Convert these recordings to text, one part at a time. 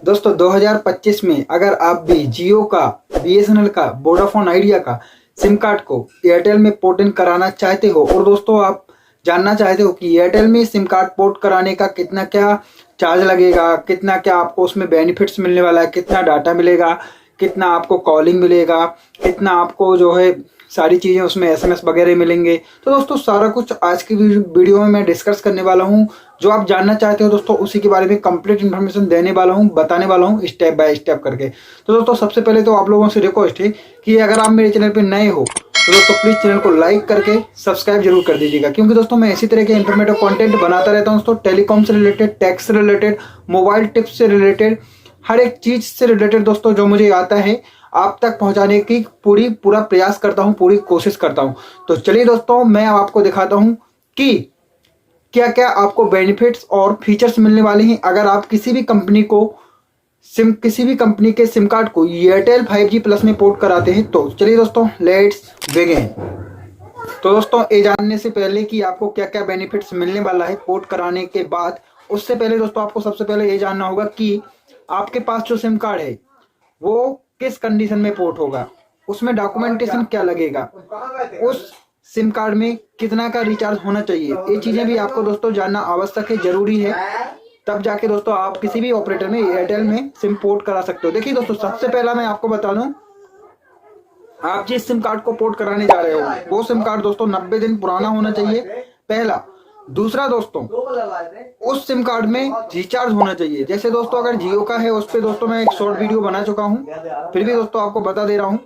दोस्तों 2025 में अगर आप भी जियो का, बीएसएनएल का, वोडाफोन आइडिया का सिम कार्ड को एयरटेल में पोर्ट इन कराना चाहते हो और दोस्तों आप जानना चाहते हो कि एयरटेल में सिम कार्ड पोर्ट कराने का कितना क्या चार्ज लगेगा, कितना क्या आपको उसमें बेनिफिट्स मिलने वाला है, कितना डाटा मिलेगा, कितना आपको कॉलिंग मिलेगा, कितना आपको जो है सारी चीज़ें उसमें एसएमएस वगैरह मिलेंगे। तो दोस्तों सारा कुछ आज की वीडियो में मैं डिस्कस करने वाला हूं। जो आप जानना चाहते हो दोस्तों उसी के बारे में कंप्लीट इन्फॉर्मेशन देने वाला हूं, बताने वाला हूं स्टेप बाय स्टेप करके। तो दोस्तों सबसे पहले तो आप लोगों से रिक्वेस्ट है कि अगर आप मेरे चैनल पर नए हो तो दोस्तों प्लीज़ चैनल को लाइक करके सब्सक्राइब जरूर कर दीजिएगा, क्योंकि दोस्तों मैं इसी तरह के इंफॉर्मेटिव कंटेंट बनाता रहता हूं दोस्तों। टेलीकॉम से रिलेटेड, टैक्स से रिलेटेड, मोबाइल टिप्स से रिलेटेड, हर एक चीज से रिलेटेड दोस्तों जो मुझे आता है आप तक पहुंचाने की पूरा प्रयास करता हूं, पूरी कोशिश करता हूं। तो चलिए दोस्तों मैं आपको दिखाता हूं कि क्या क्या आपको बेनिफिट्स और फीचर्स मिलने वाले हैं अगर आप किसी भी कंपनी के सिम कार्ड को एयरटेल 5G प्लस में पोर्ट कराते हैं। तो चलिए दोस्तों लेट्स बिगिन। तो दोस्तों ये जानने से पहले कि आपको क्या क्या बेनिफिट्स मिलने वाला है पोर्ट कराने के बाद, उससे पहले दोस्तों आपको सबसे पहले ये जानना होगा कि आपके पास जो सिम कार्ड है वो किस कंडीशन में पोर्ट होगा, उसमें डॉक्यूमेंटेशन क्या लगेगा, उस सिम कार्ड में कितना का रिचार्ज होना चाहिए, ये चीजें भी आपको दोस्तों जानना आवश्यक है, जरूरी है। तब जाके दोस्तों आप किसी भी ऑपरेटर में एयरटेल में सिम पोर्ट करा सकते हो। देखिए दोस्तों सबसे पहला मैं आपको बता दूं, आप जिस सिम कार्ड को पोर्ट कराने जा रहे हो वो सिम कार्ड दोस्तों 90 दिन पुराना होना चाहिए, पहला। दूसरा दोस्तों उस सिम कार्ड में रिचार्ज होना चाहिए। जैसे दोस्तों अगर जियो का है उस पर दोस्तों मैं एक शॉर्ट वीडियो बना चुका हूँ, फिर भी दोस्तों आपको बता दे रहा हूँ।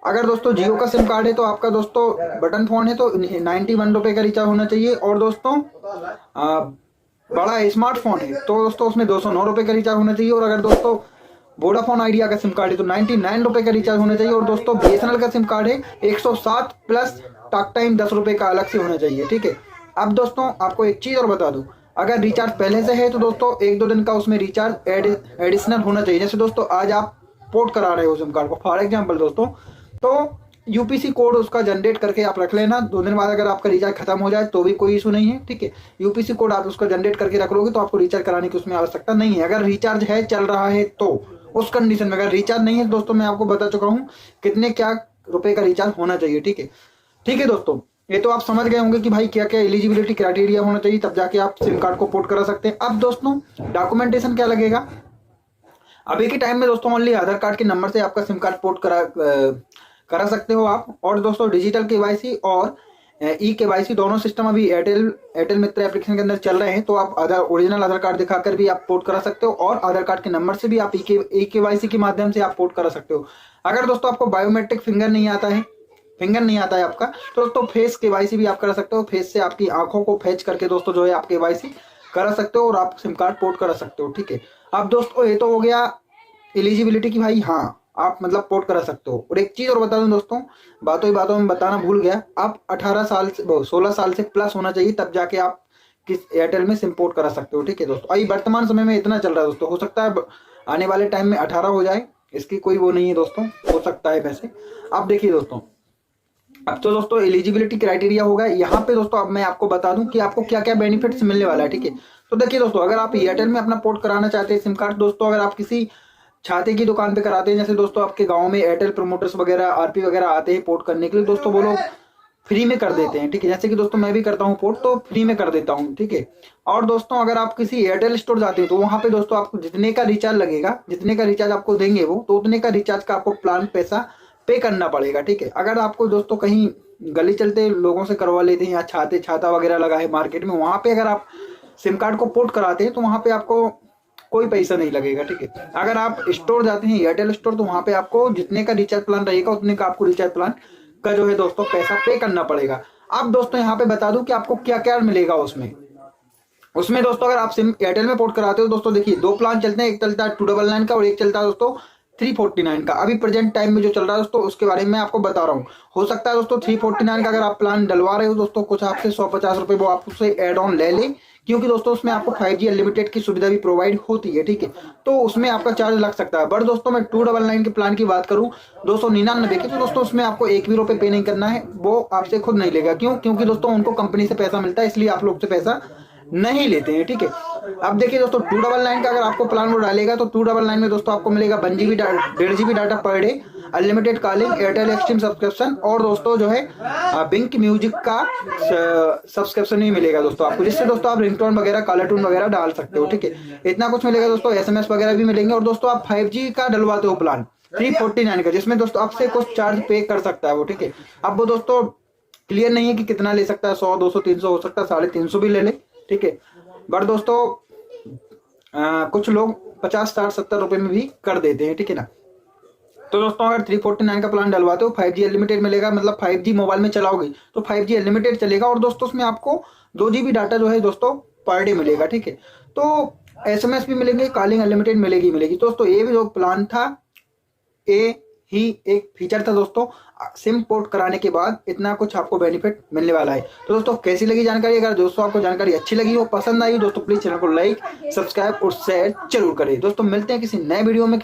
अगर दोस्तों जियो का सिम कार्ड है तो आपका दोस्तों बटन फोन है तो 91 रुपए का रिचार्ज होना चाहिए, और दोस्तों बड़ा स्मार्टफोन है तो दोस्तों उसमें 209 रुपए का रिचार्ज होना चाहिए। और अगर दोस्तों वोडाफोन आइडिया का सिम कार्ड है तो 99 रुपए का रिचार्ज होना चाहिए। और दोस्तों बीएसएनएल का सिम कार्ड है 107 प्लस टॉक टाइम 10 रुपए का अलग से होना चाहिए, ठीक है। अब दोस्तों आपको एक चीज और बता दूं, अगर रिचार्ज पहले से है तो दोस्तों 1-2 दिन का उसमें रिचार्ज एडिशनल होना चाहिए। जैसे दोस्तों आज आप पोर्ट करा रहे हो सिम कार्ड को, फॉर एग्जांपल दोस्तों, तो यूपीसी कोड उसका जनरेट करके आप रख लेना। 2 दिन बाद अगर आपका रिचार्ज खत्म हो जाए तो भी कोई इशू नहीं है, ठीक है। यूपीसी कोड आप उसका जनरेट करके रख लोगे तो आपको रिचार्ज कराने की उसमें आवश्यकता नहीं है। अगर रिचार्ज है, चल रहा है तो उस कंडीशन में, अगर रिचार्ज नहीं है दोस्तों मैं आपको बता चुका हूँ कितने क्या रुपए का रिचार्ज होना चाहिए, ठीक है। ठीक है दोस्तों, ये तो आप समझ गए होंगे कि भाई क्या क्या एलिजिबिलिटी क्राइटेरिया होना चाहिए, तब जाके आप सिम कार्ड को पोर्ट करा सकते हैं। अब दोस्तों डॉक्यूमेंटेशन क्या लगेगा, अभी के टाइम में दोस्तों ओनली आधार कार्ड के नंबर से आपका सिम कार्ड पोर्ट करा सकते हो आप। और दोस्तों डिजिटल केवाईसी और ई केवाईसी दोनों सिस्टम अभी एयरटेल मित्र एप्लीकेशन के अंदर चल रहे हैं, तो आप ओरिजिनल आधार कार्ड दिखाकर भी आप पोर्ट करा सकते हो, और आधार कार्ड के नंबर से भी आप ई केवाईसी के माध्यम से आप पोर्ट करा सकते हो। अगर दोस्तों आपको बायोमेट्रिक फिंगर नहीं आता है आपका, तो दोस्तों फेस केवाईसी भी आप करा सकते हो। फेस से आपकी आंखों को फैच करके दोस्तों जो है आप केवाईसी करा सकते हो और आप सिम कार्ड पोर्ट करा सकते हो, ठीक है। अब दोस्तों ये तो हो गया एलिजिबिलिटी की, भाई हाँ आप मतलब पोर्ट करा सकते हो। और एक चीज और बता दूं दोस्तों, बातों में बताना भूल गया, आप 16 साल से प्लस होना चाहिए, तब जाके आप किस एयरटेल में सिम पोर्ट करा सकते हो, ठीक है दोस्तों। अभी वर्तमान समय में इतना चल रहा है दोस्तों, हो सकता है आने वाले टाइम में 18 हो जाए, इसकी कोई वो नहीं है दोस्तों, हो सकता है वैसे। अब देखिए दोस्तों, अब तो दोस्तों एलिजिबिलिटी क्राइटेरिया होगा यहाँ पे दोस्तों। अब मैं आपको बता दूं कि आपको क्या क्या बेनिफिट्स मिलने वाला है, ठीक है। तो देखिए दोस्तों, अगर आप एयरटेल में अपना पोर्ट कराना चाहते हैं सिम कार्ड दोस्तों, अगर आप किसी छाते की दुकान पे कराते हैं, जैसे दोस्तों आपके गांव में एयरटेल प्रमोटर्स वगैरह, आरपी वगैरह आते हैं पोर्ट करने के लिए दोस्तों, वो लोग फ्री में कर देते हैं, ठीक है। जैसे कि दोस्तों मैं भी करता हूँ पोर्ट, तो फ्री में कर देता हूँ, ठीक है। और दोस्तों अगर आप किसी एयरटेल स्टोर जाते हैं तो वहां पे दोस्तों आपको जितने का रिचार्ज लगेगा, जितने का रिचार्ज आपको देंगे वो, तो उतने का रिचार्ज का आपको प्लान पैसा पे करना पड़ेगा, ठीक है। अगर आपको दोस्तों कहीं गली चलते लोगों से करवा लेते हैं, या छाता वगैरह लगा है मार्केट में, वहां पे अगर आप सिम कार्ड को पोर्ट कराते हैं तो वहां पे आपको कोई पैसा नहीं लगेगा, ठीक है। अगर आप स्टोर जाते हैं एयरटेल स्टोर, तो वहां पे आपको जितने का रिचार्ज प्लान रहेगा उतने का आपको रिचार्ज प्लान का जो है दोस्तों पैसा पे करना पड़ेगा। अब दोस्तों यहाँ पे बता दूं कि आपको क्या क्या मिलेगा उसमें दोस्तों, अगर आप सिम एयरटेल में पोर्ट कराते हो दोस्तों, देखिए 2 प्लान चलते हैं, एक चलता है 299 का और एक चलता है दोस्तों 349 का। अभी प्रेजेंट टाइम में जो चल रहा है दोस्तों उसके बारे में मैं आपको बता रहा हूँ। हो सकता है दोस्तों 349 का अगर आप प्लान डलवा रहे हो दोस्तों, कुछ आपसे 150 रुपए वो आप उससे एड ऑन ले लें, क्योंकि दोस्तों उसमें आपको 5G अनलिमिटेड की सुविधा भी प्रोवाइड होती है, ठीक है। तो उसमें आपका चार्ज लग सकता है। बट दोस्तों मैं 299 के प्लान की बात करूं 299 की, तो दोस्तों उसमें आपको 1 भी रुपए पे नहीं करना है, वो आपसे खुद नहीं लेगा। क्योंकि दोस्तों उनको कंपनी से पैसा मिलता है, इसलिए आप लोग से पैसा नहीं लेते हैं, ठीक है। अब देखिए दोस्तों 299 का अगर आपको प्लान वो डालेगा तो 299 में दोस्तों आपको मिलेगा 1 GB 1.5 GB data per day, unlimited calling, Airtel extreme subscription और दोस्तों जो है बिंक म्यूजिक का सब्सक्रिप्शन ही मिलेगा दोस्तों आपको, जिससे दोस्तों आप रिंगटोन वगैरह कॉलर ट्यून वगैरह डाल सकते हो, ठीक है। इतना कुछ मिलेगा दोस्तों, SMS वगैरह भी मिलेंगे। और दोस्तों आप 5G का डलवाते हो प्लान 349 का, जिसमें दोस्तों आपसे कुछ चार्ज पे कर सकता है वो, ठीक है। अब वो दोस्तों क्लियर नहीं है कि कितना ले सकता है, 100 200 300 हो सकता है 350 भी ले ले, ठीक है। बट दोस्तों कुछ लोग 50 60 70 रुपए में भी कर देते हैं, ठीक है ना। तो दोस्तों अगर 349 का प्लान डलवाते हो 5G अनलिमिटेड मिलेगा, मतलब 5G मोबाइल में चलाओगे तो 5G अनलिमिटेड चलेगा। और दोस्तों उसमें आपको 2 GB डाटा जो है दोस्तों पर डे मिलेगा, ठीक है। तो SMS भी मिलेंगे, कॉलिंग अनलिमिटेड मिलेगी मिलेगी। दोस्तों ये भी जो प्लान था, ये ही एक फीचर था दोस्तों। सिम पोर्ट कराने के बाद इतना कुछ आपको बेनिफिट मिलने वाला है। तो दोस्तों कैसी लगी जानकारी? अगर दोस्तों आपको जानकारी अच्छी लगी हो, पसंद आई दोस्तों, प्लीज चैनल को लाइक, सब्सक्राइब और शेयर जरूर करें। दोस्तों मिलते हैं किसी नए वीडियो में, किसी